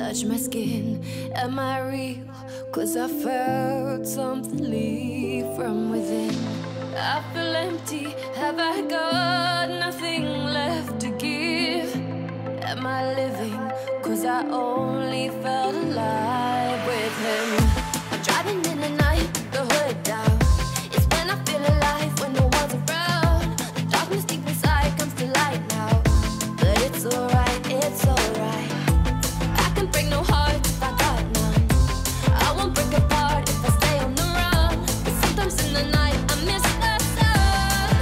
touch my skin. Am I real? 'Cause I felt something leave from within. I feel empty. Have I got nothing left to give? Am I living? 'Cause I only felt alive with him. I'm driving in the night, the hood down. It's when I feel alive, when no one's around. The darkness deep inside comes to light now. But it's alright, it's alright. I can break no heart if I got none. I won't break apart if I stay on the run. But sometimes in the night I miss the sun.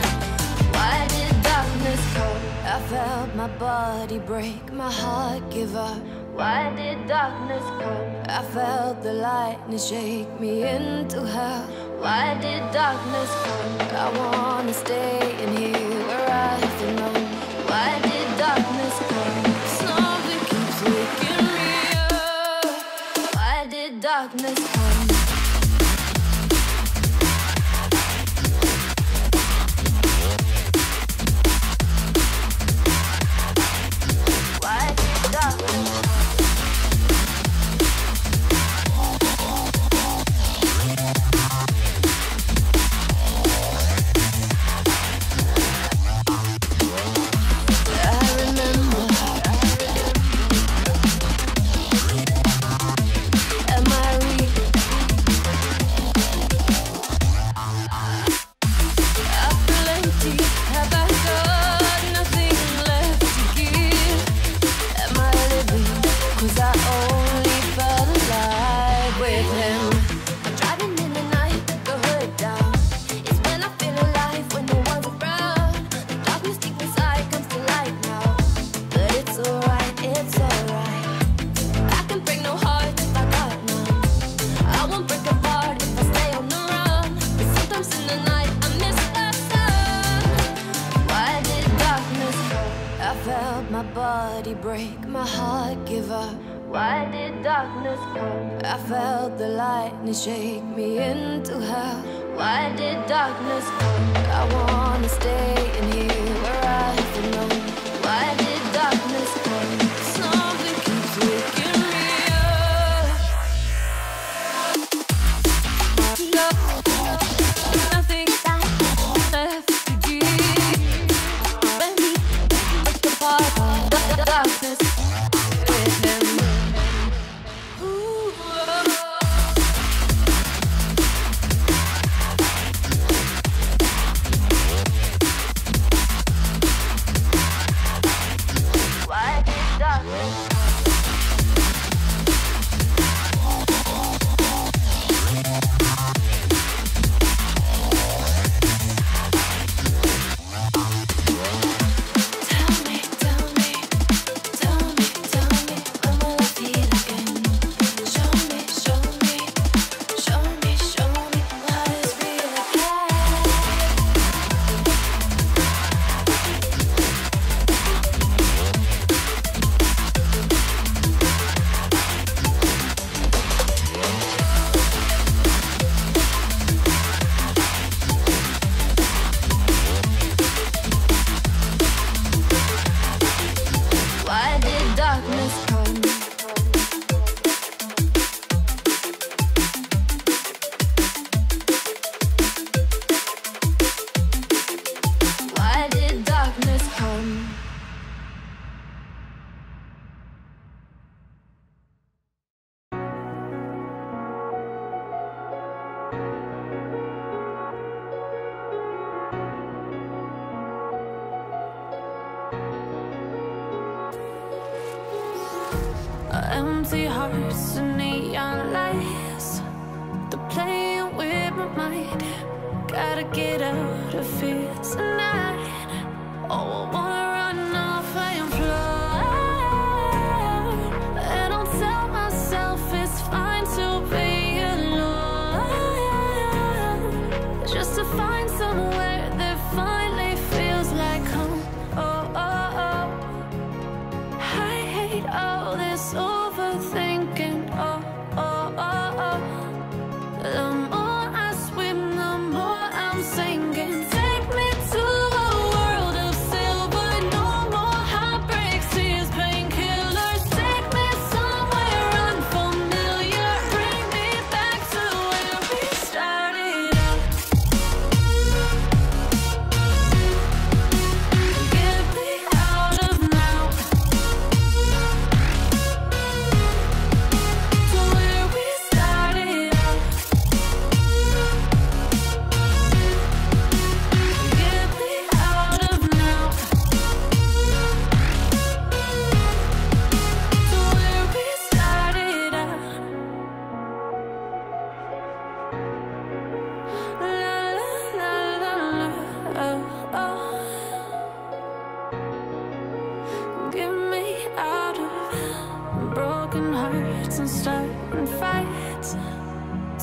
Why did darkness come? I felt my body break, my heart give up. Why did darkness come? I felt the lightning shake me into hell. Why did darkness come? I wanna stay in here where I belong. Why did darkness come? Something keeps waking me up. Why did darkness come? Why did darkness come? Break, my heart give up. Why did darkness come? I felt the lightning shake me into hell. Why did darkness come? I wanna stay in here where I belong. Why did darkness come? Something keeps waking me up. Nothing left to give. Baby, break apart. Darkness with him. Why did darkness empty hearts and neon lights. They're playing with my mind. Gotta get out of here tonight. Oh, I wanna run off and fly. And I'll tell myself it's fine to be alone, just to find somewhere that finally feels like home. Oh, oh, oh. I hate all this overthinking. Oh, oh, oh, oh. The more I swim, the more I'm sinking. Take me to a world of silver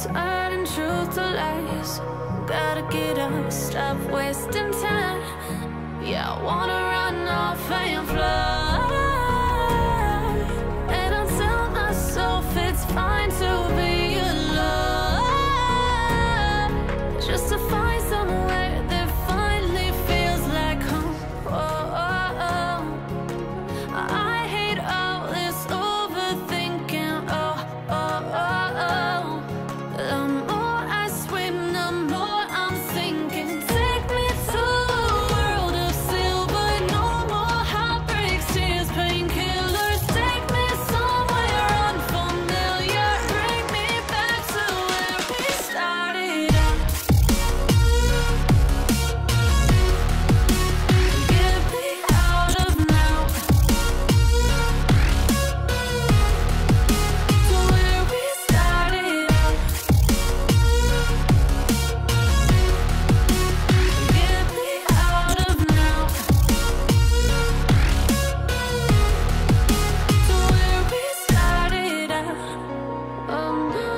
turning truth to lies. Gotta get up, stop wasting time. Yeah, I wanna run off and fly. And I'll tell myself it's fine to be alone, just to find somewhere that finally feels like home. Oh, oh, oh. I hate all this overthinking. Oh, oh, oh, oh. The more I swim, the more I'm sinking. Take me to a world of silver. No more heartbreaks, tears, painkillers. Take me somewhere unfamiliar. Bring me back to where we started out. Get me out of now, to where we started out. Get me out of now, to where we started out. Oh no,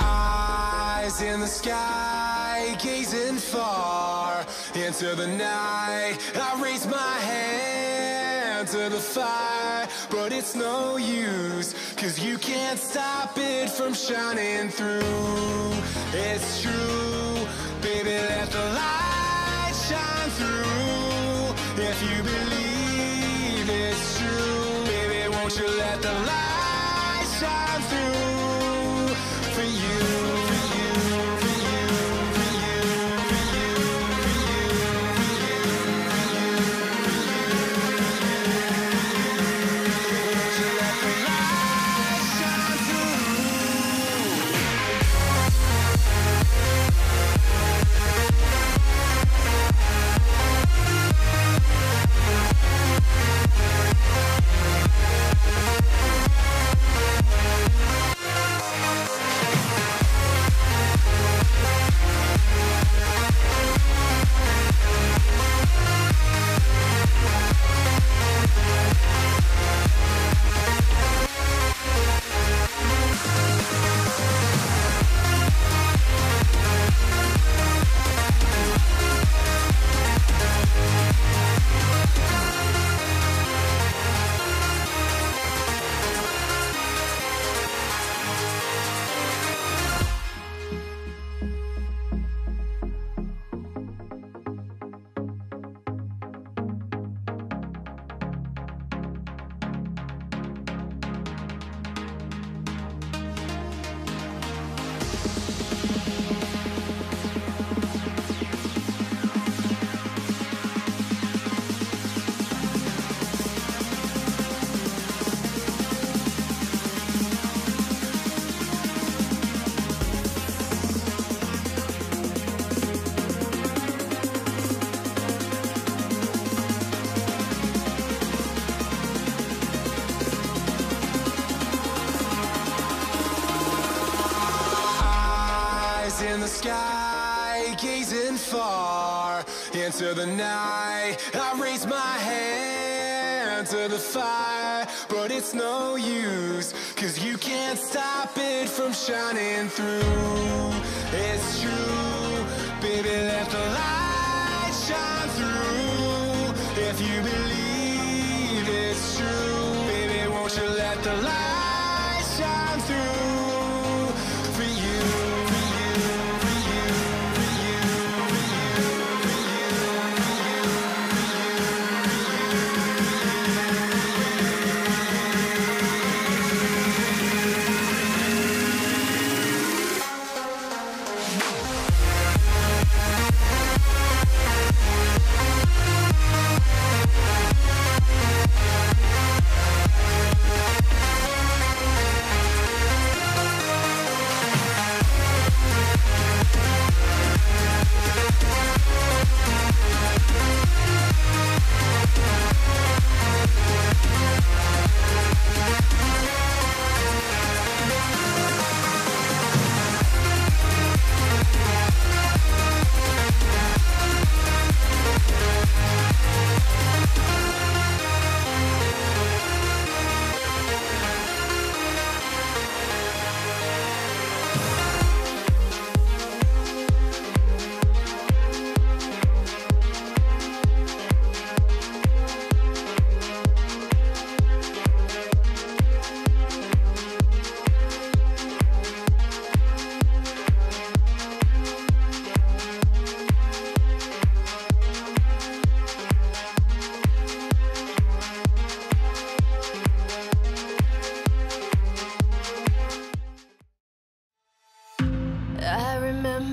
Eyes in the sky, gazing far into the night. I raise my hand to the fire, but it's no use, 'cause you can't stop it from shining through. It's true, baby, let the light shine through. If you believe it's true, baby, won't you let the light shine through for you. In the sky, gazing far into the night. I raise my hand to the fire, but it's no use, 'cause you can't stop it from shining through. It's true, baby, let the light shine through. If you believe it's true, baby, won't you let the light shine through for you.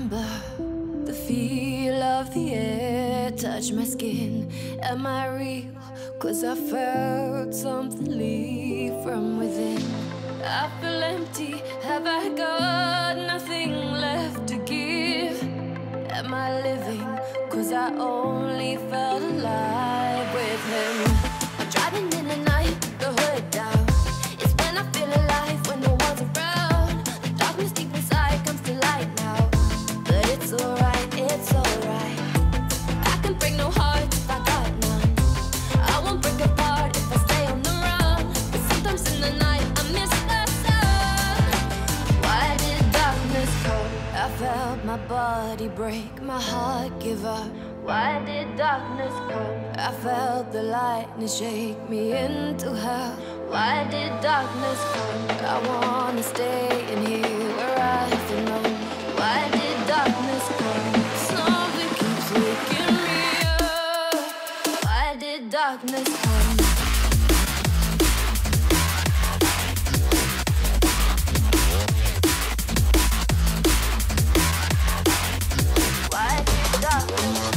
remember the feel of the air touch my skin. Am I real? 'Cause I felt something leave from within. I feel empty, have I got nothing left to give? Am I living? 'Cause I only felt alive with him. I'm driving in the night, the hood down. It's when I feel alive, when no one's around. The darkness deep inside comes to light now. But it's alright, it's alright. I can break no heart if I got none. I won't break apart if I stay on the run. But sometimes in the night I miss the sun. Why did darkness come? I felt my body break, my heart give up. Why did darkness come? I felt the lightning shake me into hell. Why did darkness come? I wanna stay in here where I belong. Why did darkness come? Something keeps waking me up. Why did darkness come? Why did darkness come?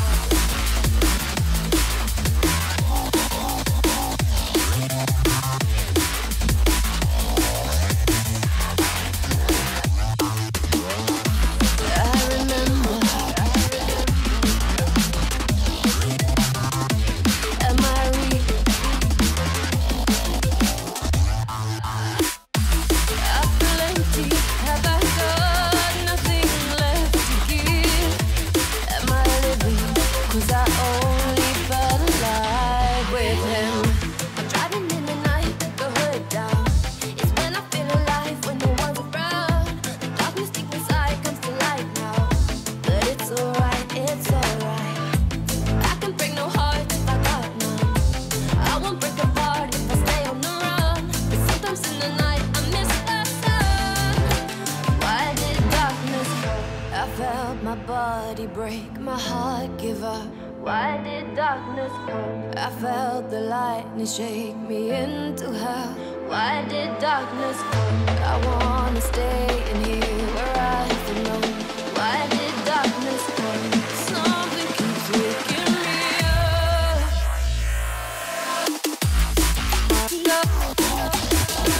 Break, my heart give up. Why did darkness come? I felt the lightning shake me into hell. Why did darkness come? I wanna stay in here where I belong. Why did darkness come? Something keeps waking me up.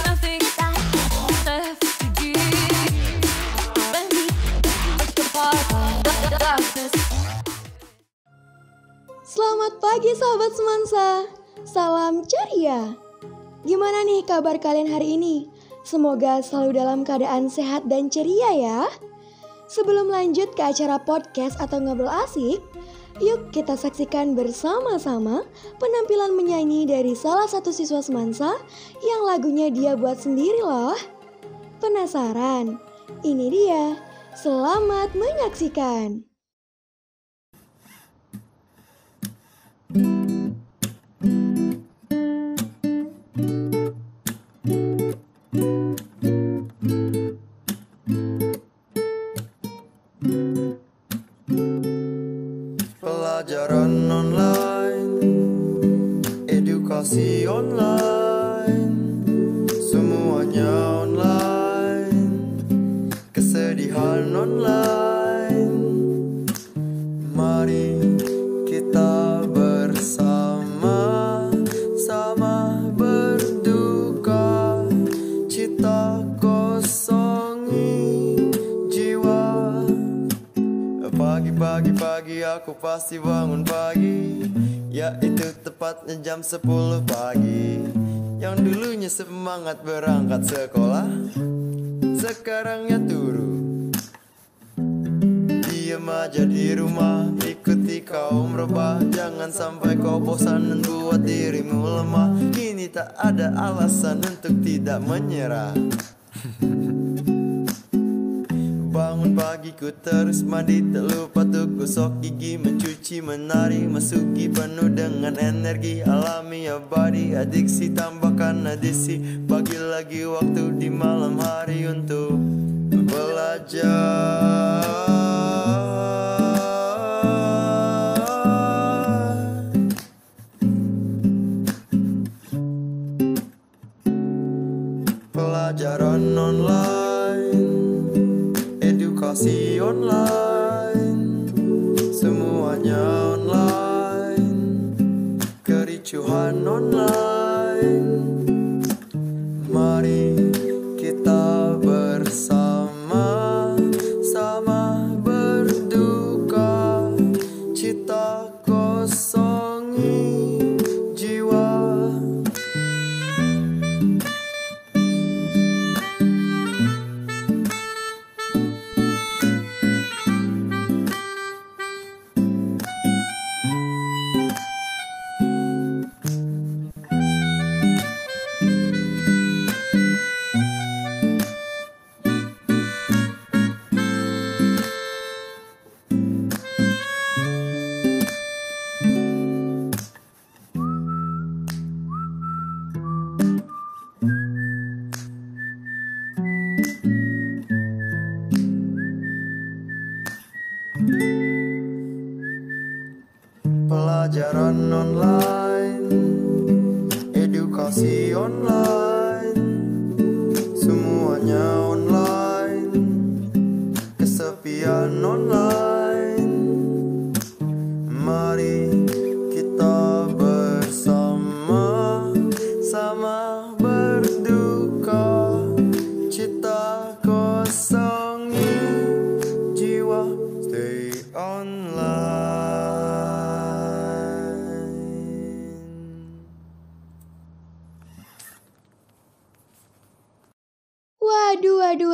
Nothing left to give. Selamat pagi sahabat Semansa, salam ceria. Gimana nih kabar kalian hari ini? Semoga selalu dalam keadaan sehat dan ceria ya. Sebelum lanjut ke acara podcast atau ngobrol asik, yuk kita saksikan bersama-sama penampilan menyanyi dari salah satu siswa Semansa yang lagunya dia buat sendiri loh. Penasaran? Ini dia, selamat menyaksikan. Pelajaran online, edukasi online, semuanya online, kesedihan online. Mari kita bersama-sama berduka, cita kosongi jiwa. Pagi-pagi aku pasti bangun pagi, yaitu tepatnya jam 10 pagi. Yang dulunya semangat berangkat sekolah, sekarang ya turu. Diam aja di rumah, ikuti kaum rebah. Jangan sampai kau bosan dan buat dirimu lemah. Kini tak ada alasan untuk tidak menyerah. Bangun pagi ku terus mandi, tak lupa tuh gosok gigi, mencuci, menari, masuki penuh dengan energi alami abadi. Adiksi tambahkan adisi, bagi lagi waktu di malam hari untuk belajar. Pelajaran online, edukasi online, kesepian online. Mari kita bersama sama berduka, cita kosongi jiwa. Pelajaran online, edukasi online, semuanya online, kesepian online. Mari kita bersama sama berduka, cita kosongi jiwa. Stay online.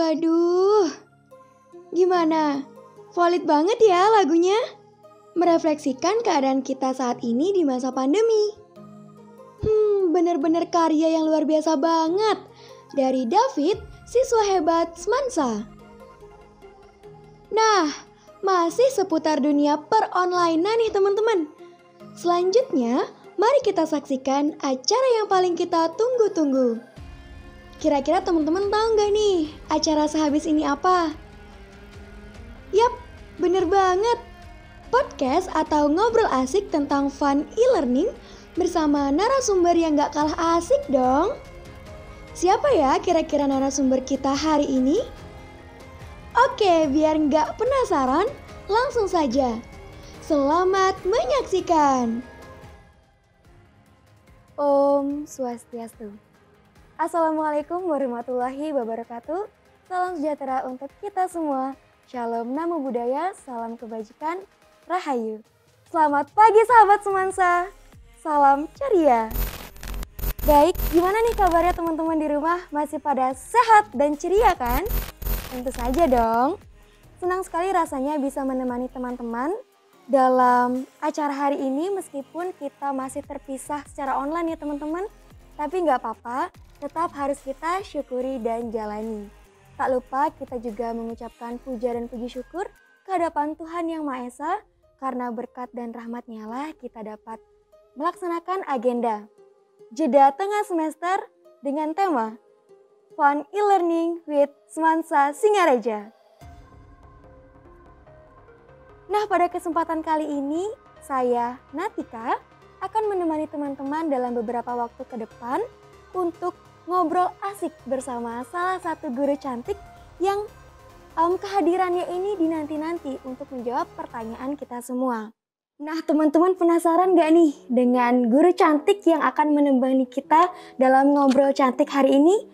Waduh. Gimana? Valid banget ya lagunya? Merefleksikan keadaan kita saat ini di masa pandemi. Bener-bener karya yang luar biasa banget. Dari David, siswa hebat Semansa. Nah, masih seputar dunia per-online-an nih teman-teman. Selanjutnya, mari kita saksikan acara yang paling kita tunggu-tunggu. Kira-kira teman-teman tahu nggak nih acara sehabis ini apa? Yap, bener banget. Podcast atau ngobrol asik tentang fun e-learning bersama narasumber yang nggak kalah asik dong. Siapa ya kira-kira narasumber kita hari ini? Oke, biar nggak penasaran, langsung saja. Selamat menyaksikan. Om Swastiastu. Assalamualaikum warahmatullahi wabarakatuh. Salam sejahtera untuk kita semua. Shalom Namo Buddhaya, salam kebajikan, Rahayu. Selamat pagi sahabat Semansa. Salam ceria. Baik, gimana nih kabarnya teman-teman di rumah? Masih pada sehat dan ceria kan? Tentu saja dong. Senang sekali rasanya bisa menemani teman-teman dalam acara hari ini meskipun kita masih terpisah secara online ya teman-teman. Tapi nggak apa-apa, tetap harus kita syukuri dan jalani. Tak lupa kita juga mengucapkan puja dan puji syukur kehadapan Tuhan Yang Maha Esa, karena berkat dan rahmat-Nya lah kita dapat melaksanakan agenda jeda tengah semester dengan tema Fun e-learning with Semansa Singaraja. Nah, pada kesempatan kali ini saya, Natika, akan menemani teman-teman dalam beberapa waktu ke depan untuk ngobrol asik bersama salah satu guru cantik yang kehadirannya ini dinanti-nanti untuk menjawab pertanyaan kita semua. Nah, teman-teman penasaran gak nih dengan guru cantik yang akan menemani kita dalam ngobrol cantik hari ini?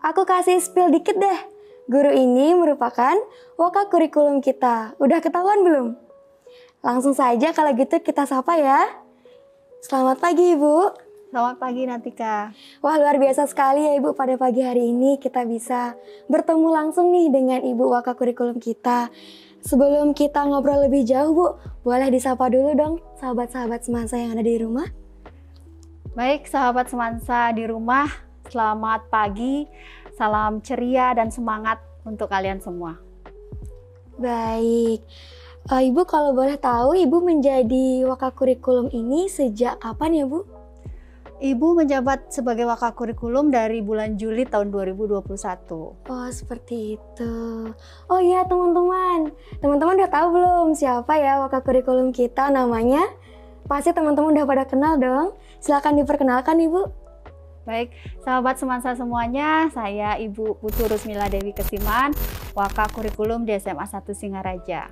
Aku kasih spill dikit deh. Guru ini merupakan waka kurikulum kita. Udah ketahuan belum? Langsung saja kalau gitu kita sapa ya. Selamat pagi Ibu. Selamat pagi Natika. Wah, luar biasa sekali ya Ibu, pada pagi hari ini kita bisa bertemu langsung nih dengan Ibu waka kurikulum kita. Sebelum kita ngobrol lebih jauh Bu, boleh disapa dulu dong sahabat-sahabat Semansa yang ada di rumah. Baik sahabat Semansa di rumah, selamat pagi, salam ceria dan semangat untuk kalian semua. Baik, Ibu kalau boleh tahu Ibu menjadi waka kurikulum ini sejak kapan ya Bu? Ibu menjabat sebagai waka kurikulum dari bulan Juli tahun 2021. Oh, seperti itu. Oh iya teman-teman udah tahu belum siapa ya waka kurikulum kita namanya? Pasti teman-teman udah pada kenal dong. Silakan diperkenalkan Ibu. Baik, sahabat Semansa semuanya, saya Ibu Putu Rusmila Dewi Kesiman, waka kurikulum di SMA 1 Singaraja.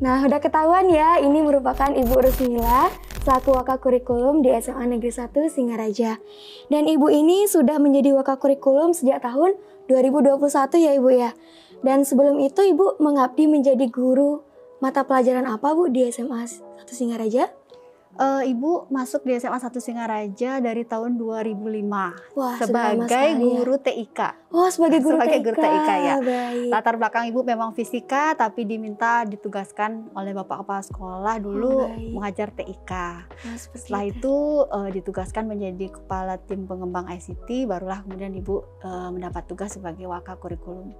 Nah, udah ketahuan ya, ini merupakan Ibu Rusmila, selaku Wakakurikulum di SMA Negeri 1 Singaraja. Dan Ibu ini sudah menjadi Wakakurikulum sejak tahun 2021 ya Ibu ya. Dan sebelum itu Ibu mengabdi menjadi guru mata pelajaran apa Bu di SMA 1 Singaraja? Ibu masuk di SMA 1 Singaraja dari tahun 2005. Wah, sebagai guru TIK. Oh, sebagai guru TIK ya. Baik. Latar belakang Ibu memang fisika, tapi diminta ditugaskan oleh Bapak Kepala Sekolah dulu mengajar TIK. Setelah itu ditugaskan menjadi kepala tim pengembang ICT, barulah kemudian Ibu mendapat tugas sebagai Wakakurikulum.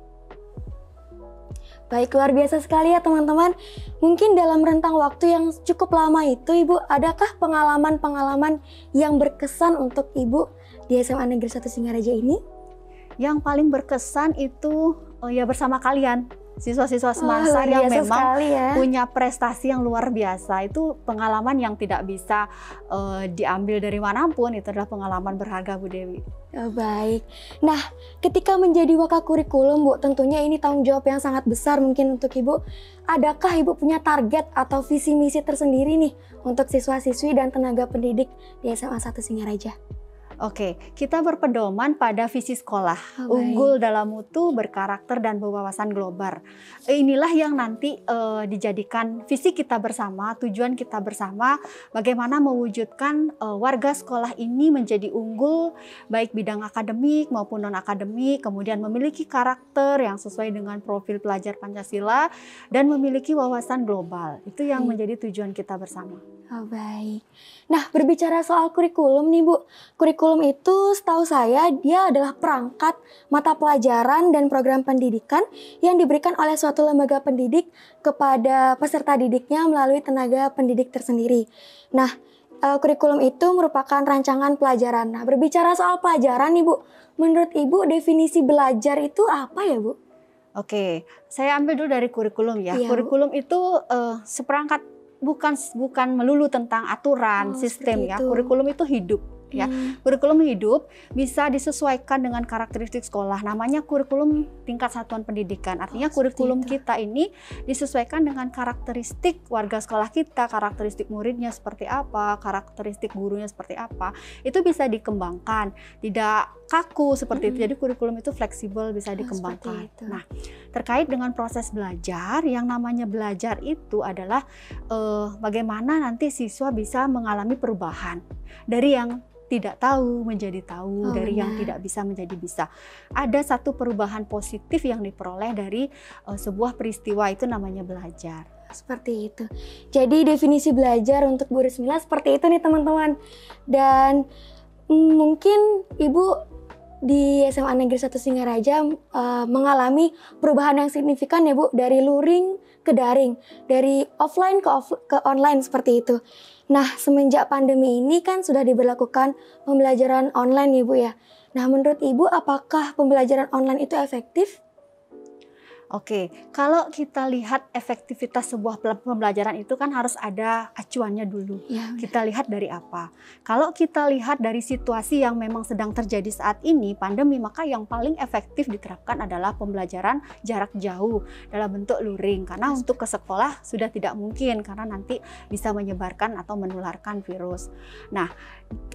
Baik, luar biasa sekali ya teman-teman. Mungkin dalam rentang waktu yang cukup lama itu Ibu, adakah pengalaman-pengalaman yang berkesan untuk Ibu di SMA Negeri 1 Singaraja ini? Yang paling berkesan itu ya bersama kalian, siswa-siswa semasa yang memang punya prestasi yang luar biasa. Itu pengalaman yang tidak bisa diambil dari manapun, itu adalah pengalaman berharga Bu Dewi. Oh, baik. Nah, ketika menjadi Wakakurikulum Bu, tentunya ini tanggung jawab yang sangat besar mungkin untuk Ibu. Adakah Ibu punya target atau visi misi tersendiri nih untuk siswa-siswi dan tenaga pendidik di SMA 1 Singaraja? Oke, kita berpedoman pada visi sekolah, unggul dalam mutu, berkarakter dan berwawasan global. Inilah yang nanti dijadikan visi kita bersama, tujuan kita bersama, bagaimana mewujudkan warga sekolah ini menjadi unggul, baik bidang akademik maupun non-akademik, kemudian memiliki karakter yang sesuai dengan profil pelajar Pancasila, dan memiliki wawasan global. Itu yang menjadi tujuan kita bersama. Oh, baik. Nah, berbicara soal kurikulum nih Bu, kurikulum itu setahu saya dia adalah perangkat mata pelajaran dan program pendidikan yang diberikan oleh suatu lembaga pendidik kepada peserta didiknya melalui tenaga pendidik tersendiri. Nah, kurikulum itu merupakan rancangan pelajaran. Nah, berbicara soal pelajaran nih Bu, menurut Ibu definisi belajar itu apa ya Bu? Oke, saya ambil dulu dari kurikulum ya. Iya, kurikulum itu seperangkat bukan melulu tentang aturan, sistem ya. Kurikulum itu hidup ya. Kurikulum hidup bisa disesuaikan dengan karakteristik sekolah. Namanya kurikulum tingkat satuan pendidikan. Artinya kurikulum kita ini disesuaikan dengan karakteristik warga sekolah kita, karakteristik muridnya seperti apa, karakteristik gurunya seperti apa. Itu bisa dikembangkan, tidak kaku seperti itu. Jadi kurikulum itu fleksibel, bisa dikembangkan. Nah, terkait dengan proses belajar, yang namanya belajar itu adalah bagaimana nanti siswa bisa mengalami perubahan dari yang tidak tahu menjadi tahu, dari yang tidak bisa menjadi bisa. Ada satu perubahan positif yang diperoleh dari sebuah peristiwa, itu namanya belajar. Seperti itu. Jadi definisi belajar untuk Bu Rusmila seperti itu nih teman-teman. Dan mungkin Ibu di SMA Negeri 1 Singaraja mengalami perubahan yang signifikan ya Bu, dari luring ke daring, dari offline ke online seperti itu. Nah, semenjak pandemi ini kan sudah diberlakukan pembelajaran online ya Bu ya. Nah, menurut Ibu apakah pembelajaran online itu efektif? Oke, kalau kita lihat efektivitas sebuah pembelajaran itu kan harus ada acuannya dulu. Ya, kita lihat dari apa? Kalau kita lihat dari situasi yang memang sedang terjadi saat ini, pandemi, maka yang paling efektif diterapkan adalah pembelajaran jarak jauh dalam bentuk luring. Karena untuk ke sekolah sudah tidak mungkin, karena nanti bisa menyebarkan atau menularkan virus. Nah,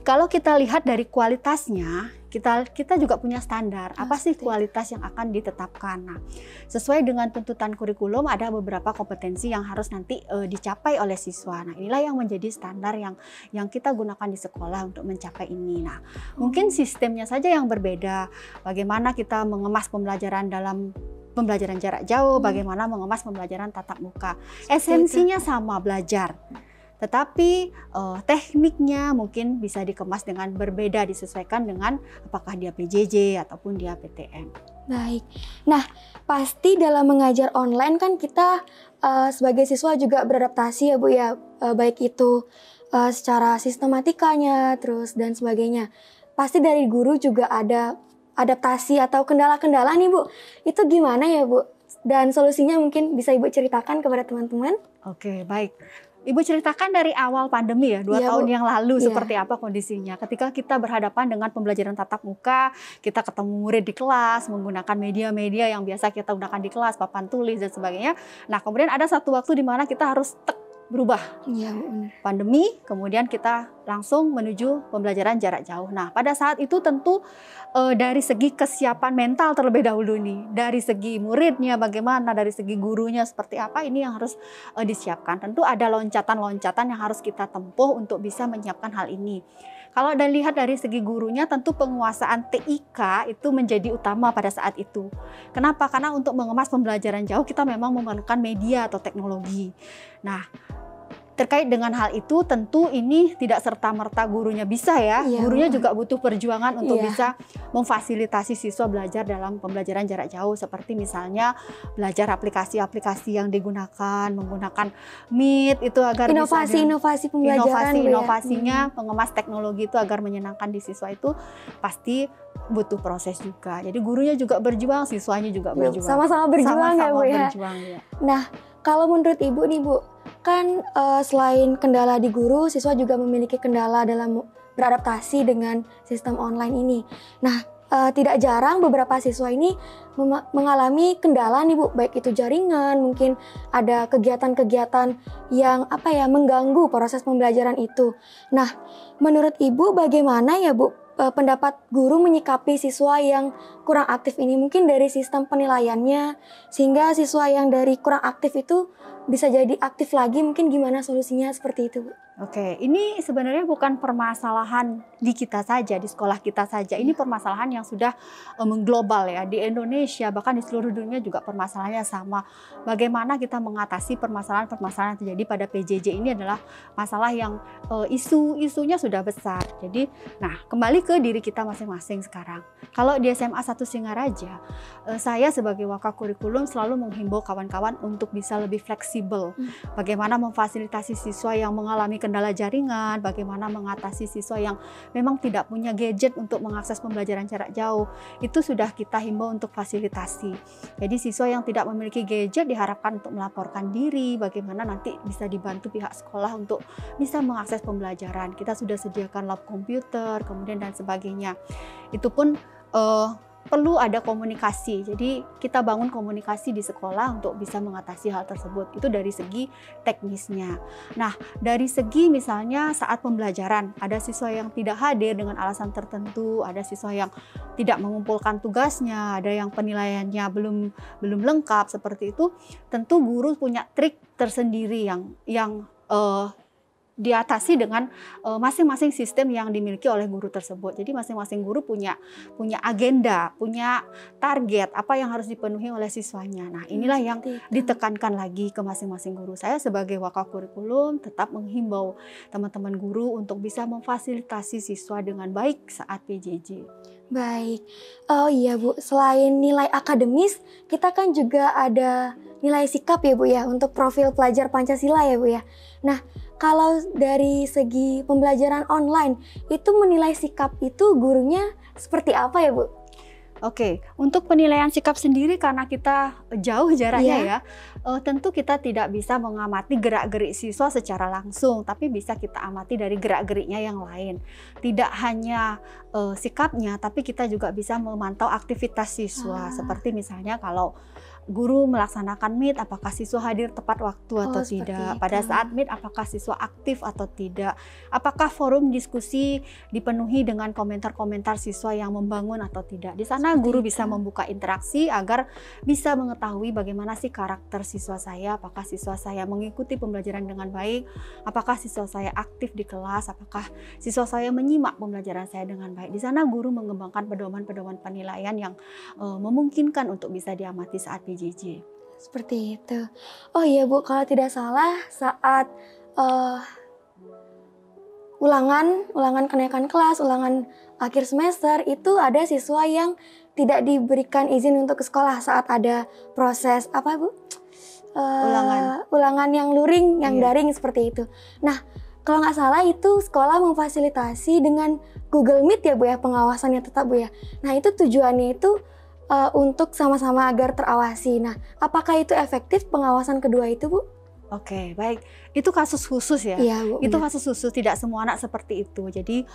kalau kita lihat dari kualitasnya, kita juga punya standar. Apa sih kualitas yang akan ditetapkan? Nah, sesuai dengan tuntutan kurikulum ada beberapa kompetensi yang harus nanti dicapai oleh siswa. Nah, inilah yang menjadi standar yang kita gunakan di sekolah untuk mencapai ini. Nah, mungkin sistemnya saja yang berbeda. Bagaimana kita mengemas pembelajaran dalam pembelajaran jarak jauh, bagaimana mengemas pembelajaran tatap muka. Esensinya sama, belajar. Tetapi tekniknya mungkin bisa dikemas dengan berbeda, disesuaikan dengan apakah dia PJJ ataupun dia PTM. Baik. Nah, pasti dalam mengajar online kan kita sebagai siswa juga beradaptasi ya Bu ya, baik itu secara sistematikanya terus dan sebagainya. Pasti dari guru juga ada adaptasi atau kendala-kendala nih Bu. Itu gimana ya Bu? Dan solusinya mungkin bisa Ibu ceritakan kepada teman-teman? Oke, baik. Ibu ceritakan dari awal pandemi ya, 2 tahun yang lalu seperti apa kondisinya. Ketika kita berhadapan dengan pembelajaran tatap muka, kita ketemu murid di kelas, menggunakan media-media yang biasa kita gunakan di kelas, papan tulis dan sebagainya. Nah, kemudian ada satu waktu di mana kita harus berubah. Iya, benar. Pandemi, kemudian kita langsung menuju pembelajaran jarak jauh. Nah, pada saat itu tentu dari segi kesiapan mental terlebih dahulu nih, dari segi muridnya bagaimana, dari segi gurunya seperti apa, ini yang harus disiapkan. Tentu ada loncatan-loncatan yang harus kita tempuh untuk bisa menyiapkan hal ini. Kalau lihat dari segi gurunya, tentu penguasaan TIK itu menjadi utama pada saat itu. Kenapa? Karena untuk mengemas pembelajaran jauh kita memang memerlukan media atau teknologi. Nah, terkait dengan hal itu tentu ini tidak serta-merta gurunya bisa ya. Gurunya juga butuh perjuangan untuk bisa memfasilitasi siswa belajar dalam pembelajaran jarak jauh. Seperti misalnya belajar aplikasi-aplikasi yang digunakan, menggunakan Meet itu agar inovasi pembelajaran. Inovasinya, pengemas teknologi itu agar menyenangkan di siswa itu pasti butuh proses juga. Jadi gurunya juga berjuang, siswanya juga berjuang. Sama-sama berjuang ya Bu ya. Nah, kalau menurut Ibu nih Bu, kan selain kendala di guru, siswa juga memiliki kendala dalam beradaptasi dengan sistem online ini. Nah, tidak jarang beberapa siswa ini mengalami kendala nih Bu, baik itu jaringan, mungkin ada kegiatan-kegiatan yang mengganggu proses pembelajaran itu. Nah, menurut Ibu bagaimana ya Bu pendapat guru menyikapi siswa yang kurang aktif ini, mungkin dari sistem penilaiannya, sehingga siswa yang dari kurang aktif itu bisa jadi aktif lagi, mungkin gimana solusinya seperti itu Bu? Oke, ini sebenarnya bukan permasalahan di kita saja, di sekolah kita saja. Ini permasalahan yang sudah mengglobal ya, di Indonesia, bahkan di seluruh dunia juga permasalahannya sama. Bagaimana kita mengatasi permasalahan-permasalahan yang terjadi pada PJJ ini adalah masalah yang isunya sudah besar. Jadi, nah kembali ke diri kita masing-masing sekarang. Kalau di SMA 1 Singaraja, saya sebagai Wakakurikulum selalu menghimbau kawan-kawan untuk bisa lebih fleksibel. Bagaimana memfasilitasi siswa yang mengalami kendala jaringan, bagaimana mengatasi siswa yang memang tidak punya gadget untuk mengakses pembelajaran jarak jauh, itu sudah kita himbau untuk fasilitasi. Jadi siswa yang tidak memiliki gadget diharapkan untuk melaporkan diri, bagaimana nanti bisa dibantu pihak sekolah untuk bisa mengakses pembelajaran. Kita sudah sediakan lab komputer, kemudian dan sebagainya. Itu pun perlu ada komunikasi, jadi kita bangun komunikasi di sekolah untuk bisa mengatasi hal tersebut. Itu dari segi teknisnya. Nah, dari segi misalnya saat pembelajaran, ada siswa yang tidak hadir dengan alasan tertentu, ada siswa yang tidak mengumpulkan tugasnya, ada yang penilaiannya belum lengkap, seperti itu. Tentu guru punya trik tersendiri yang diatasi dengan masing-masing sistem yang dimiliki oleh guru tersebut. Jadi masing-masing guru punya agenda, punya target apa yang harus dipenuhi oleh siswanya. Nah, inilah yang ditekankan lagi ke masing-masing guru. Saya sebagai Wakakurikulum tetap menghimbau teman-teman guru untuk bisa memfasilitasi siswa dengan baik saat PJJ. Baik. Oh iya Bu, selain nilai akademis, kita kan juga ada nilai sikap ya Bu ya, untuk profil pelajar Pancasila ya Bu ya. Nah, kalau dari segi pembelajaran online, itu menilai sikap itu gurunya seperti apa ya Bu? Oke, untuk penilaian sikap sendiri karena kita jauh jaraknya ya, tentu kita tidak bisa mengamati gerak-gerik siswa secara langsung, tapi bisa kita amati dari gerak-geriknya yang lain. Tidak hanya sikapnya, tapi kita juga bisa memantau aktivitas siswa. Seperti misalnya kalau guru melaksanakan Meet, apakah siswa hadir tepat waktu atau tidak? Pada saat Meet, apakah siswa aktif atau tidak? Apakah forum diskusi dipenuhi dengan komentar-komentar siswa yang membangun atau tidak? Di sana guru bisa membuka interaksi agar bisa mengetahui bagaimana sih karakter siswa saya, apakah siswa saya mengikuti pembelajaran dengan baik, apakah siswa saya aktif di kelas, apakah siswa saya menyimak pembelajaran saya dengan baik. Di sana guru mengembangkan pedoman-pedoman penilaian yang memungkinkan untuk bisa diamati saat PJJ. Seperti itu. Oh iya Bu, kalau tidak salah saat ulangan kenaikan kelas, ulangan akhir semester, itu ada siswa yang tidak diberikan izin untuk ke sekolah saat ada proses apa Bu? Ulangan yang luring, yang daring seperti itu. Nah, kalau nggak salah itu sekolah memfasilitasi dengan Google Meet ya Bu ya, pengawasannya tetap Bu ya. Nah, itu tujuannya itu untuk sama-sama agar terawasi. Nah, apakah itu efektif pengawasan kedua itu Bu? Oke, baik. Itu kasus khusus ya? Iya, Bu. Itu kasus khusus, tidak semua anak seperti itu. Jadi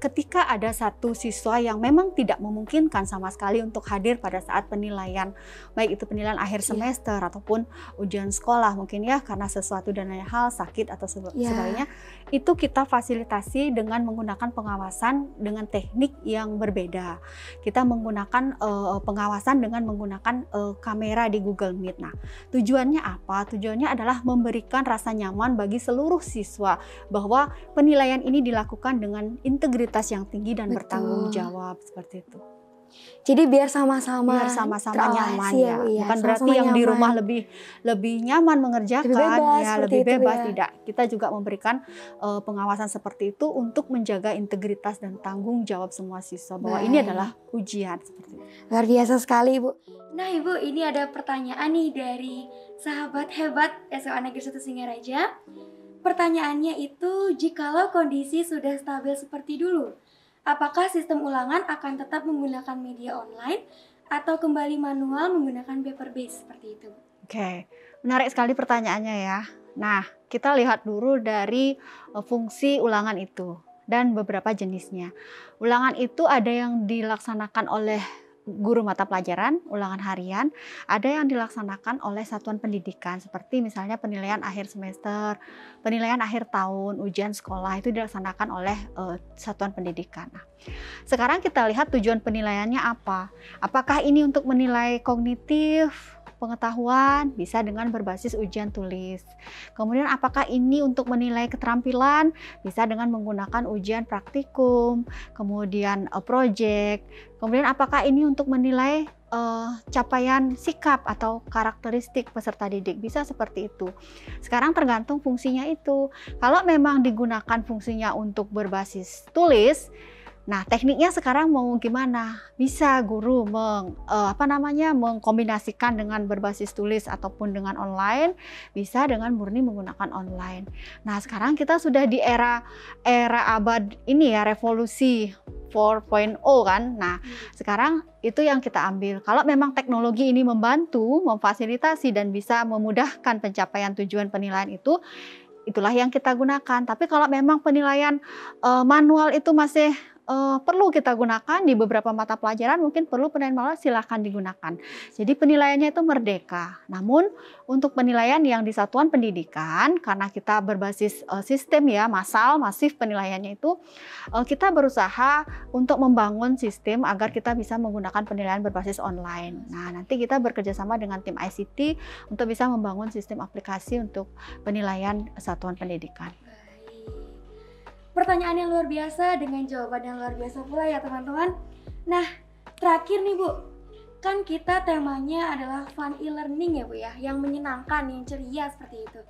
ketika ada satu siswa yang memang tidak memungkinkan sama sekali untuk hadir pada saat penilaian, baik itu penilaian akhir semester ataupun ujian sekolah mungkin ya, karena sesuatu dan lain hal, sakit atau sebagainya, itu kita fasilitasi dengan menggunakan pengawasan dengan teknik yang berbeda. Kita menggunakan pengawasan dengan menggunakan kamera di Google Meet. Nah, tujuannya apa? Tujuannya adalah memberikan rasa nyaman bagi seluruh siswa bahwa penilaian ini dilakukan dengan integritas yang tinggi dan bertanggung jawab, seperti itu. Jadi biar sama-sama nyaman ya. Bukan Bukan berarti yang di rumah lebih nyaman mengerjakan, lebih bebas, tidak. Kita juga memberikan pengawasan seperti itu untuk menjaga integritas dan tanggung jawab semua siswa bahwa ini adalah ujian, seperti itu. Luar biasa sekali, Bu. Nah, Ibu, ini ada pertanyaan nih dari sahabat hebat SMA Negeri 1 Singaraja. Pertanyaannya itu, jikalau kondisi sudah stabil seperti dulu, apakah sistem ulangan akan tetap menggunakan media online atau kembali manual menggunakan paper base seperti itu? Oke, menarik sekali pertanyaannya ya. Nah, kita lihat dulu dari fungsi ulangan itu dan beberapa jenisnya. Ulangan itu ada yang dilaksanakan oleh guru mata pelajaran, ulangan harian, ada yang dilaksanakan oleh satuan pendidikan seperti misalnya penilaian akhir semester, penilaian akhir tahun, ujian sekolah itu dilaksanakan oleh satuan pendidikan. Nah, sekarang kita lihat tujuan penilaiannya apa? Apakah ini untuk menilai kognitif, pengetahuan, bisa dengan berbasis ujian tulis. Kemudian apakah ini untuk menilai keterampilan, bisa dengan menggunakan ujian praktikum, kemudian project. Kemudian apakah ini untuk menilai capaian sikap atau karakteristik peserta didik, bisa seperti itu. Sekarang tergantung fungsinya itu. Kalau memang digunakan fungsinya untuk berbasis tulis, nah, tekniknya sekarang mau gimana? Bisa guru mengkombinasikan dengan berbasis tulis ataupun dengan online, bisa dengan murni menggunakan online. Nah, sekarang kita sudah di era abad ini ya, revolusi 4.0 kan. Nah, sekarang itu yang kita ambil. Kalau memang teknologi ini membantu, memfasilitasi dan bisa memudahkan pencapaian tujuan penilaian itu, itulah yang kita gunakan. Tapi kalau memang penilaian manual itu masih perlu kita gunakan di beberapa mata pelajaran, mungkin perlu penilaian manual, silahkan digunakan. Jadi penilaiannya itu merdeka. Namun untuk penilaian yang di satuan pendidikan, karena kita berbasis sistem ya, masif penilaiannya itu, kita berusaha untuk membangun sistem agar kita bisa menggunakan penilaian berbasis online. Nah, nanti kita bekerjasama dengan tim ICT untuk bisa membangun sistem aplikasi untuk penilaian satuan pendidikan. Pertanyaan yang luar biasa dengan jawaban yang luar biasa pula ya teman-teman. Nah, terakhir nih Bu, kan kita temanya adalah fun e-learning ya Bu ya, yang menyenangkan, yang ceria seperti itu.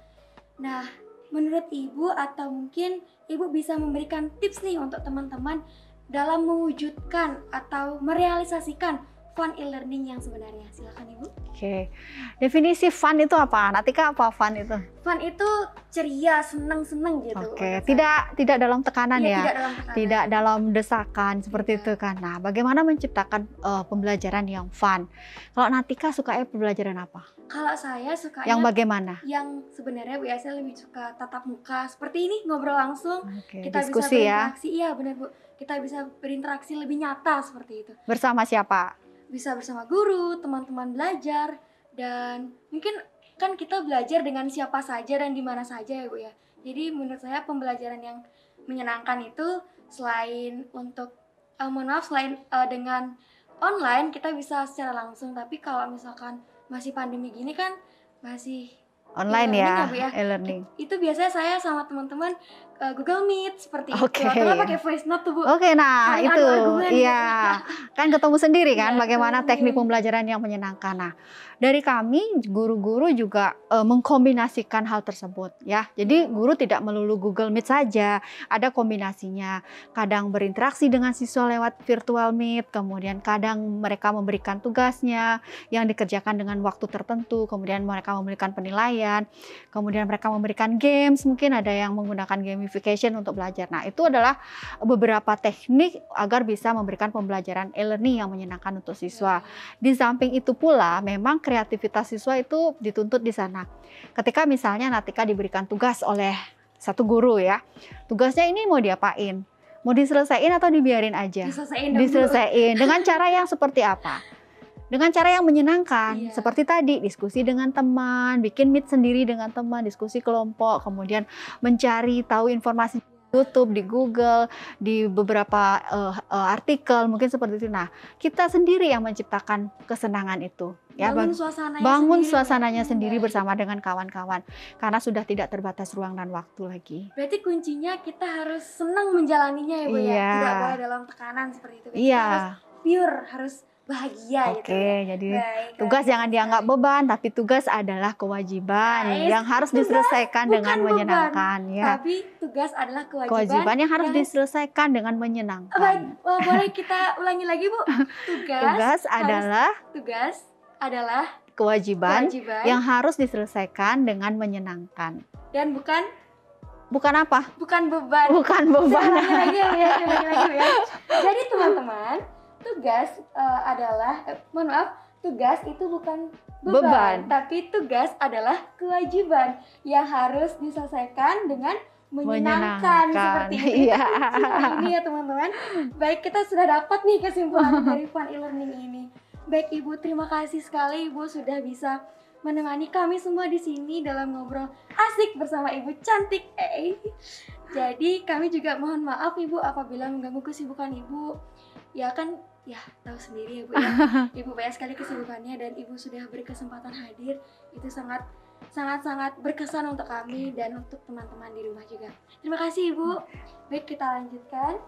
Nah, menurut Ibu atau mungkin Ibu bisa memberikan tips nih untuk teman-teman dalam mewujudkan atau merealisasikan fun e-learning yang sebenarnya. Silakan Ibu. Oke, definisi fun itu apa? Natika, apa fun itu? Fun itu ceria, seneng-seneng gitu. Oke, tidak dalam tekanan ya, tidak dalam tekanan. Tidak dalam desakan seperti itu kan. Nah, bagaimana menciptakan pembelajaran yang fun? Kalau Natika sukanya pembelajaran apa? Kalau saya sukanya yang bagaimana? Yang sebenarnya biasanya lebih suka tatap muka seperti ini, ngobrol langsung. Oke, kita diskusi bisa berinteraksi ya. Iya benar Bu, kita bisa berinteraksi lebih nyata seperti itu. Bersama siapa? Bisa bersama guru, teman-teman belajar, dan mungkin kan kita belajar dengan siapa saja dan di mana saja ya Bu ya. Jadi menurut saya pembelajaran yang menyenangkan itu selain untuk selain dengan online kita bisa secara langsung, tapi kalau misalkan masih pandemi gini kan masih online ya, Bu ya. e-learning. Itu biasanya saya sama teman-teman Google Meet seperti itu. Oke. Atau pakai voice note tuh Bu. Oke, nah Saling itu adu-argumen iya gitu. kan ketemu sendiri kan Iya, bagaimana ketemu. teknik pembelajaran yang menyenangkan. Nah, dari kami guru-guru juga mengkombinasikan hal tersebut ya. Jadi guru tidak melulu Google Meet saja, ada kombinasinya. Kadang berinteraksi dengan siswa lewat virtual Meet, kemudian kadang mereka memberikan tugasnya yang dikerjakan dengan waktu tertentu, kemudian mereka memberikan penilaian, kemudian mereka memberikan games, mungkin ada yang menggunakan gamification gamification untuk belajar. Nah, itu adalah beberapa teknik agar bisa memberikan pembelajaran e-learning yang menyenangkan untuk siswa. Di samping itu pula, memang kreativitas siswa itu dituntut di sana. Ketika misalnya Natika diberikan tugas oleh satu guru ya, tugasnya ini mau diapain? Mau diselesaikan atau dibiarin aja? Diselesaikan. Dengan cara yang seperti apa? Dengan cara yang menyenangkan, seperti tadi diskusi dengan teman, bikin meet sendiri dengan teman, diskusi kelompok, kemudian mencari tahu informasi di YouTube, di Google, di beberapa artikel, mungkin seperti itu. Nah, kita sendiri yang menciptakan kesenangan itu. Ya, bangun suasananya sendiri bersama dengan kawan-kawan, karena sudah tidak terbatas ruang dan waktu lagi. Berarti kuncinya kita harus senang menjalaninya ya Bu ya, tidak boleh dalam tekanan seperti itu. Kita harus pure, harus bahagia gitu. Jadi tugas jangan dianggap beban, tapi tugas adalah kewajiban yang harus diselesaikan dengan menyenangkan ya. Tapi tugas adalah kewajiban yang harus diselesaikan dengan menyenangkan. Boleh kita ulangi lagi Bu? Tugas adalah kewajiban yang harus diselesaikan dengan menyenangkan. Dan bukan apa? Bukan beban. Bukan beban. Lagi ya. Jadi teman-teman, tugas tugas itu bukan beban, tapi tugas adalah kewajiban yang harus diselesaikan dengan menyenangkan. Seperti ini. Ini ya teman-teman. Baik, kita sudah dapat nih kesimpulan dari Fun e-learning ini. Baik Ibu, terima kasih sekali Ibu sudah bisa menemani kami semua di sini dalam ngobrol asik bersama Ibu cantik. Jadi kami juga mohon maaf Ibu apabila mengganggu kesibukan Ibu. Ya kan, ya tahu sendiri ya Bu ya. Ibu banyak sekali kesibukannya dan Ibu sudah berkesempatan hadir. Itu sangat berkesan untuk kami dan untuk teman-teman di rumah juga. Terima kasih Ibu. Baik, kita lanjutkan.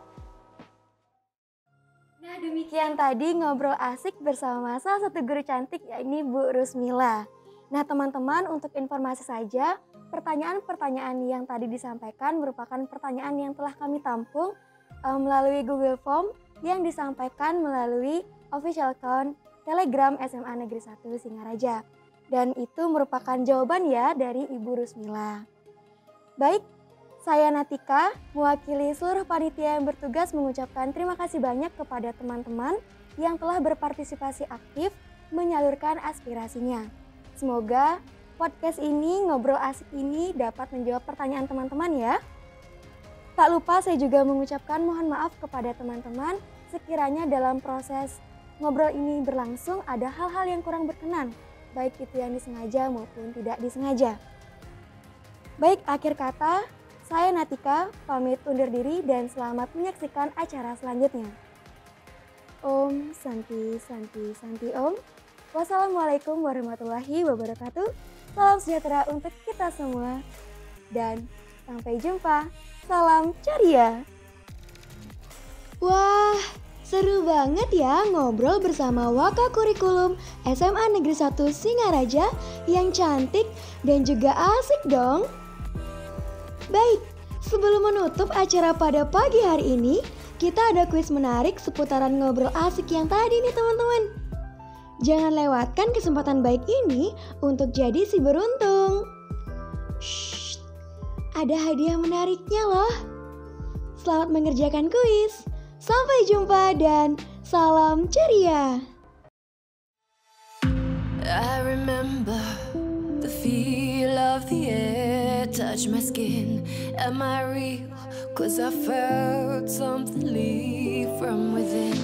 Nah, demikian tadi ngobrol asik bersama salah satu guru cantik, yakni Bu Rusmila. Nah, teman-teman, untuk informasi saja, pertanyaan-pertanyaan yang tadi disampaikan merupakan pertanyaan yang telah kami tampung melalui Google Form yang disampaikan melalui official account Telegram SMA Negeri 1 Singaraja. Dan itu merupakan jawaban ya dari Ibu Rusmila. Baik, saya Natika, mewakili seluruh panitia yang bertugas mengucapkan terima kasih banyak kepada teman-teman yang telah berpartisipasi aktif menyalurkan aspirasinya. Semoga podcast ini, ngobrol asik ini dapat menjawab pertanyaan teman-teman ya. Tak lupa saya juga mengucapkan mohon maaf kepada teman-teman sekiranya dalam proses ngobrol ini berlangsung ada hal-hal yang kurang berkenan, baik itu yang disengaja maupun tidak disengaja. Baik, akhir kata, saya Natika pamit undur diri dan selamat menyaksikan acara selanjutnya. Om Santi Santi Santi Om. Wassalamualaikum warahmatullahi wabarakatuh. Salam sejahtera untuk kita semua dan sampai jumpa. Salam ceria. Wah, seru banget ya ngobrol bersama Waka Kurikulum SMA Negeri 1 Singaraja yang cantik dan juga asik dong. Baik, sebelum menutup acara pada pagi hari ini, kita ada kuis menarik seputaran ngobrol asik yang tadi nih teman-teman. Jangan lewatkan kesempatan baik ini untuk jadi si beruntung. Shh. Ada hadiah menariknya loh. Selamat mengerjakan kuis. Sampai jumpa dan salam ceria. I remember the feel of the air touch my skin. Am I real? 'Cause I felt something leave from within.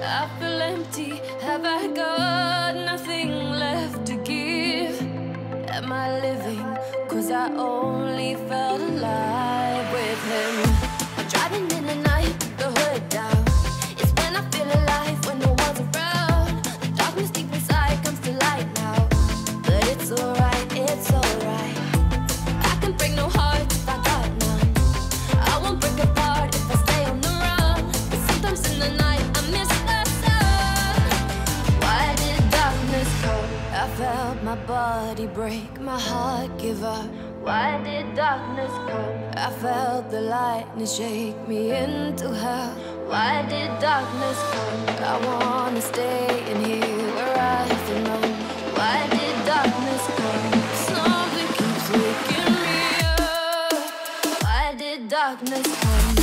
I feel empty. Have I got nothing left to give? Am I living? 'Cause I only felt alive with him. I'm driving in the night, the hood down. It's when I feel alive, when no one's around. The darkness deep inside comes to light now. But it's alright, it's alright. I can break no heart if I got none. I won't break apart if I stay on the run. But sometimes in the night I miss the sun. Why did darkness come? I felt my body break, my heart give up. Why did darkness come? I felt the lightness shake me into hell. Why did darkness come? I wanna stay in here where I belong. Why did darkness come? Something keeps waking me up. Why did darkness darkness come?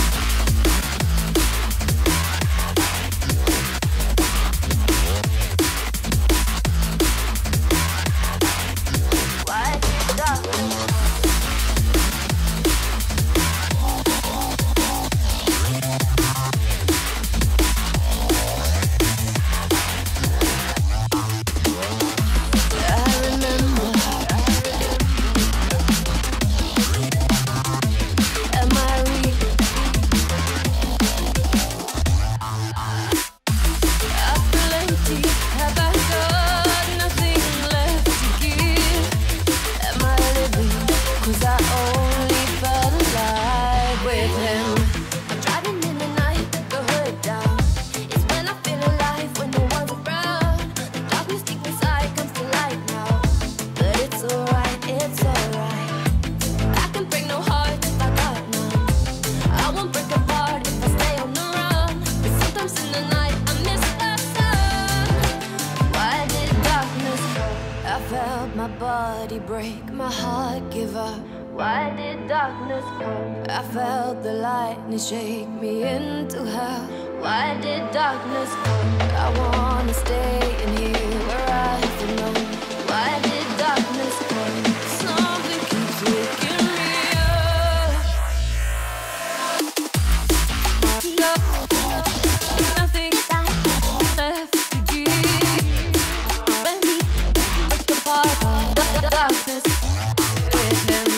Why did darkness come? Break, my heart give up. Why did darkness come? I felt the lightning shake me into hell. Why did darkness come? I wanna stay in here where I belong. Why did darkness come? Something keeps waking me up. Nothing left to give. Break apart. Darkness with him.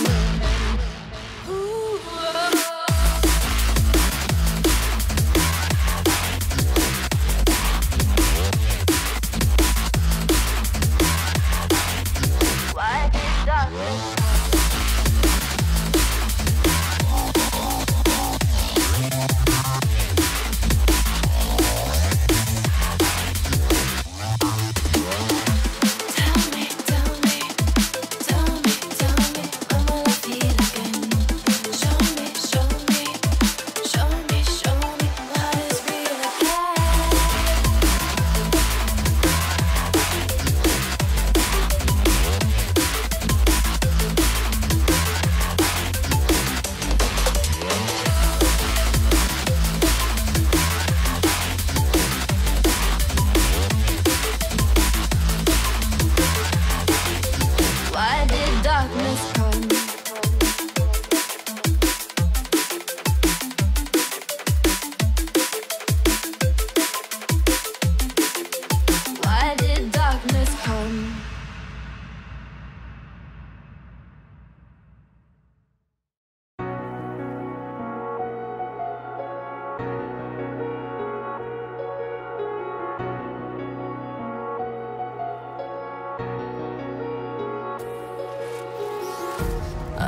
Why did darkness come?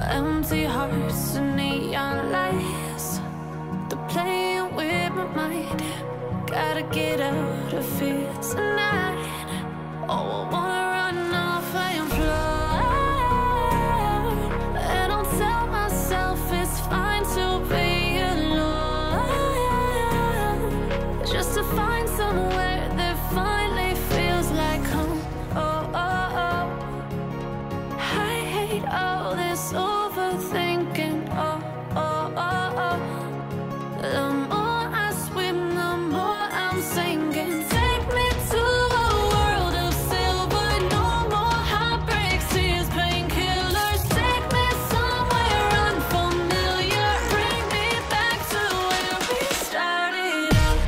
Empty hearts and neon lights, they're playing with my mind. Gotta get out of here tonight. Oh, I wanna run off and fly. And I'll tell myself it's fine to be alone, just to find somewhere that finally feels like home. Oh, oh, oh. I hate all this overthinking. Oh, oh, oh, oh. The more I swim, the more I'm sinking. Take me to a world of silver. No more heartbreaks, tears, painkillers. Take me somewhere unfamiliar. Bring me back to where we started out.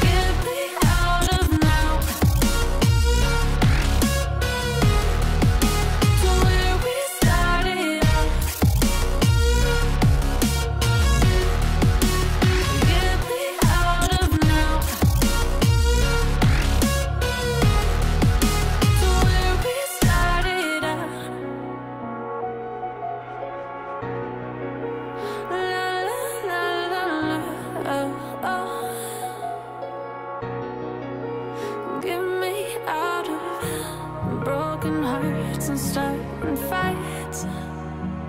Get me out of now. To where we started out. Get me out of now. To where we started out. La la la la la. Oh, oh. Get me out of broken hearts and starting fights,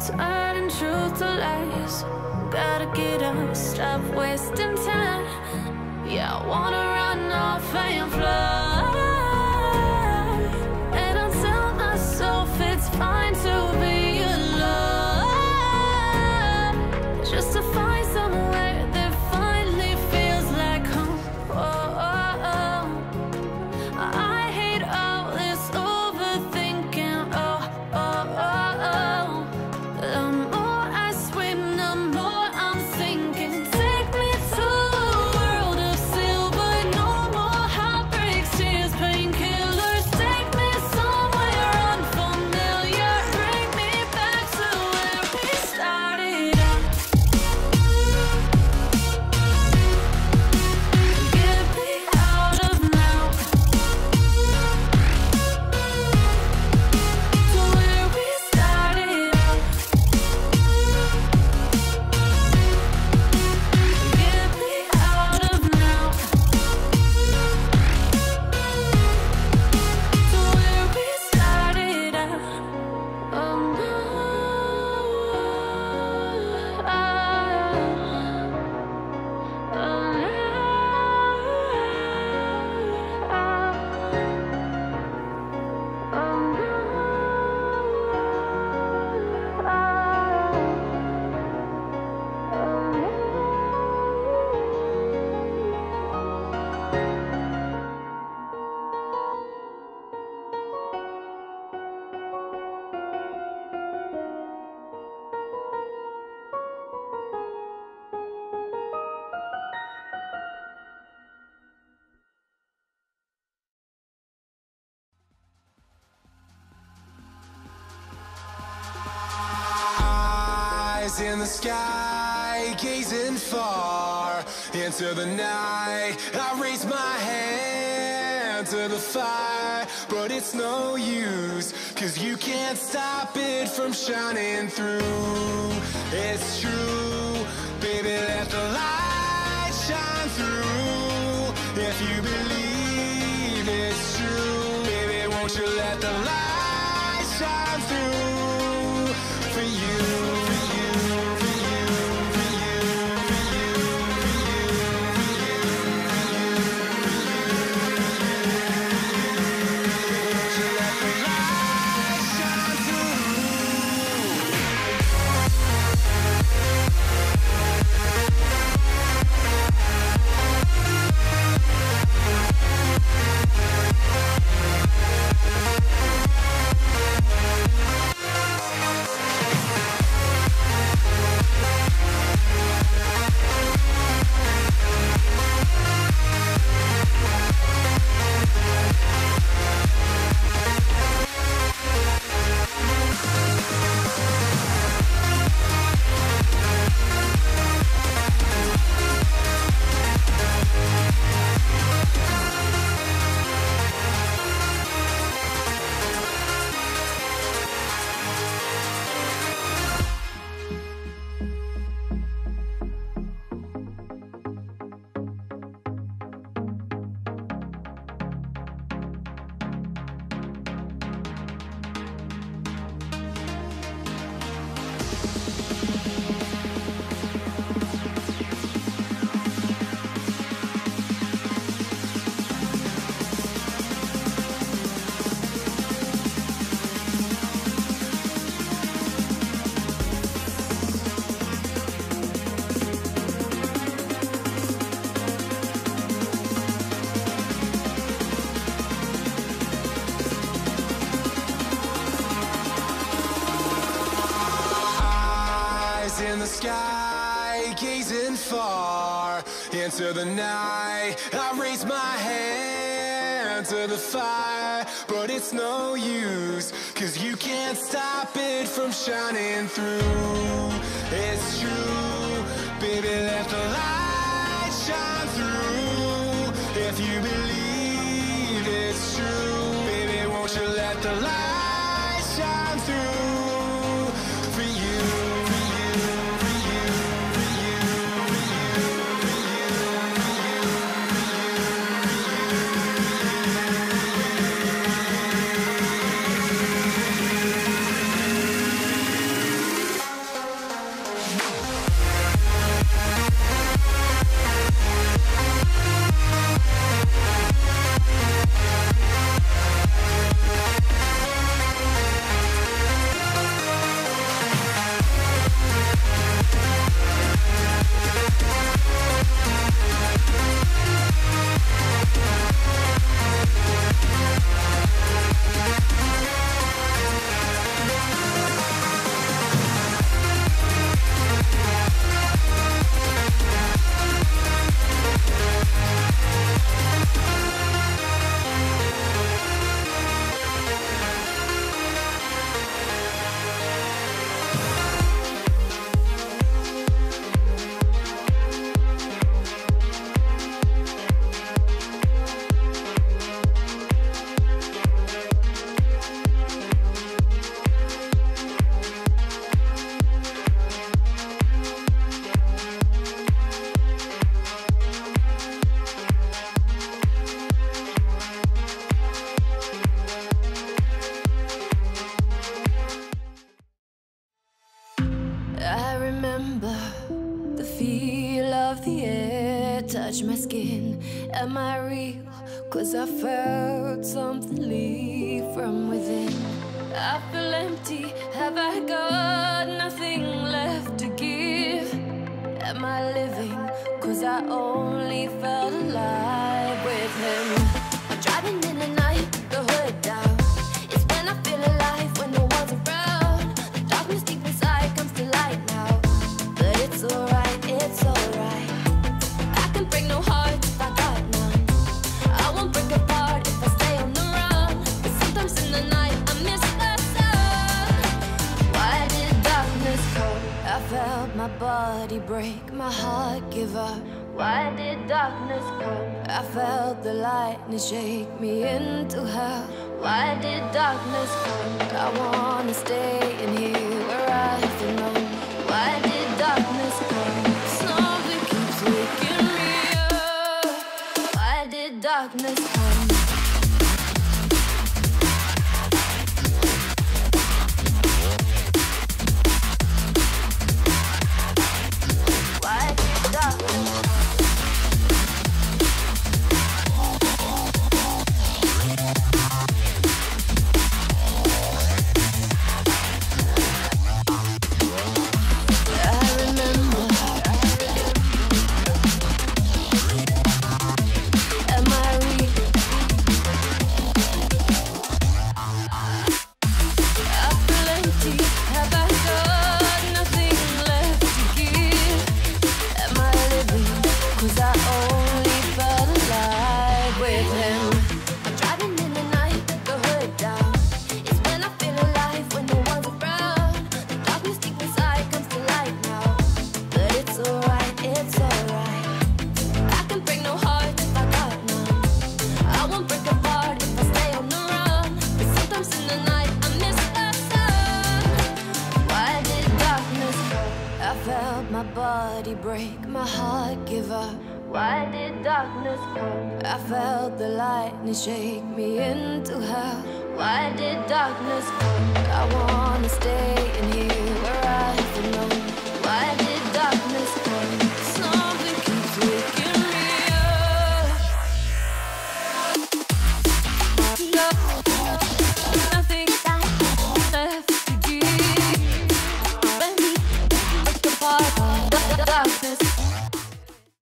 turning truth to lies. Gotta get up, stop wasting time. Yeah, I wanna run off and fly. And I'll tell myself it's fine to be Eyes in the sky, gazing far into the night. I raise my hand to the fire, but it's no use, 'cause you can't stop it from shining through. It's true, baby, let the light shine through. If you believe it's true, baby, won't you let the light shine through for you, for you, for you, for you, for you, for you, for you, for you, won't you let the light shine through? In the sky, gazing far into the night. I raise my hand to the fire, but it's no use, 'cause you can't stop it from shining through. It's true, baby, let the light shine through. If you believe it's true, baby, won't you let the light shine through for you. Touch my skin, am I real? 'Cause I felt something leave from within. I feel empty, have I got nothing left to give? Am I living? 'Cause I only felt alive with him. I'm driving in the night, the hood down. It's when I feel alive, when no one's around. The darkness deep inside comes to light now. But it's alright, it's alright. Break no heart if I got none. I won't break apart if I stay on the run. But sometimes in the night I miss the sun. Why did darkness come? I felt body break, my heart give up. Why did darkness come? I felt the lightning shake me into hell. Why did darkness come? I wanna stay in here where I belong. Why did darkness come? Something keeps waking me up. Why did darkness come? Why did darkness come? Break, my heart give up. Why did darkness come? I felt the lightning shake me into hell. Why did darkness come? I wanna stay